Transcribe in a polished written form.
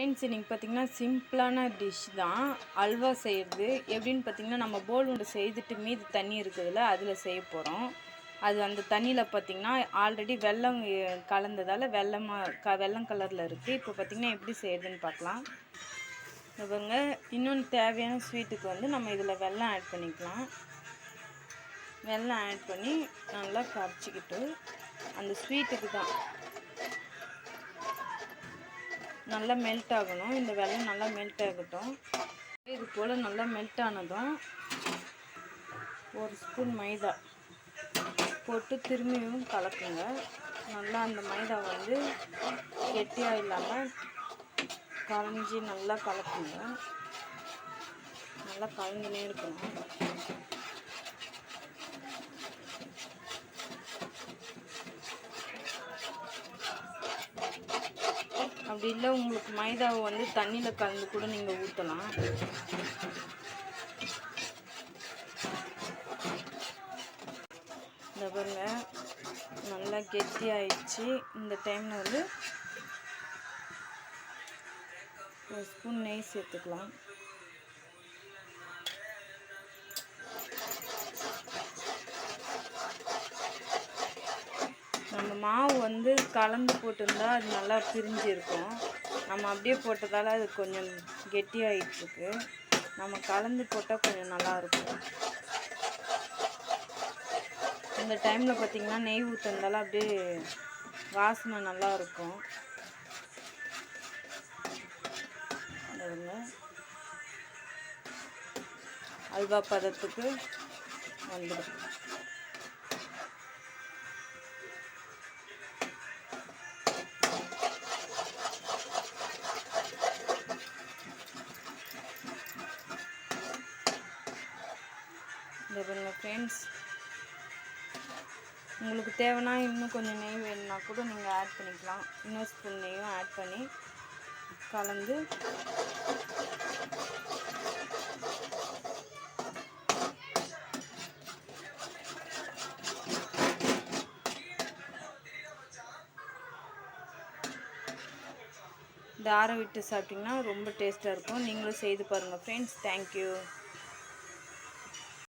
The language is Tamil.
ஃப்ரெண்ட்ஸ், இன்றைக்கி பார்த்திங்கன்னா சிம்பிளான டிஷ் தான் அல்வா செய்கிறது. எப்படின்னு பார்த்திங்கன்னா, நம்ம போல் உண்டு செய்துட்டு மீதி தண்ணி இருக்குதுல்ல, அதில் செய்ய போகிறோம். அது அந்த தண்ணியில் பார்த்திங்கன்னா ஆல்ரெடி வெல்லம் கலந்ததால் வெல்லம் கலரில் இருக்குது. இப்போ பார்த்திங்கன்னா எப்படி செய்கிறதுன்னு பார்க்கலாம். இவங்க இன்னொன்று தேவையான ஸ்வீட்டுக்கு வந்து நம்ம இதில் வெல்லம் ஆட் பண்ணிக்கலாம். வெல்லம் ஆட் பண்ணி நல்லா கரைச்சிக்கிட்டு அந்த ஸ்வீட்டுக்கு தான் நல்லா மெல்ட் ஆகணும். இந்த வெல்லம் நல்லா மெல்ட் ஆகட்டும். இது போல் நல்லா மெல்ட் ஆனதும் ஒரு ஸ்பூன் மைதா போட்டு திரும்பியும் கலக்குங்க. நல்லா அந்த மைதா வந்து கெட்டியாக இல்லாமல் கரைஞ்சி நல்லா கலக்குங்க. நல்லா கலந்துனே இருக்கணும். அப்படி இல்லை, உங்களுக்கு மைதாவை வந்து தண்ணியில் கலந்து கூட நீங்கள் ஊற்றலாம். இந்த பாருங்க நல்லா கெட்டி ஆயிடுச்சு. இந்த டைமில் வந்து ஒரு ஸ்பூன் நெய் சேர்த்துக்கலாம். நம்ம மாவு வந்து கலந்து போட்டிருந்தா அது நல்லா பிரிஞ்சு இருக்கும். நம்ம அப்படியே போட்டதால் அது கொஞ்சம் கெட்டியாகிட்டுருக்கு. நம்ம கலந்து போட்டால் கொஞ்சம் நல்லாயிருக்கும். இந்த டைமில் பார்த்திங்கன்னா நெய் ஊற்றுறதால அப்படியே வாசனை நல்லாயிருக்கும். அல்வா பதத்துக்கு வந்துடும். இந்த பாருங்க ஃப்ரெண்ட்ஸ், உங்களுக்கு தேவைன்னா இன்னும் கொஞ்சம் நெய் வேணும்னா கூட நீங்கள் ஆட் பண்ணிக்கலாம். இன்னொரு ஸ்பூன் நெய்யும் ஆட் பண்ணி கலந்து இந்த ஆற விட்டு சாப்பிட்டிங்கன்னா ரொம்ப டேஸ்ட்டாக இருக்கும். நீங்களும் செய்து பாருங்கள் ஃப்ரெண்ட்ஸ். தேங்க்யூ.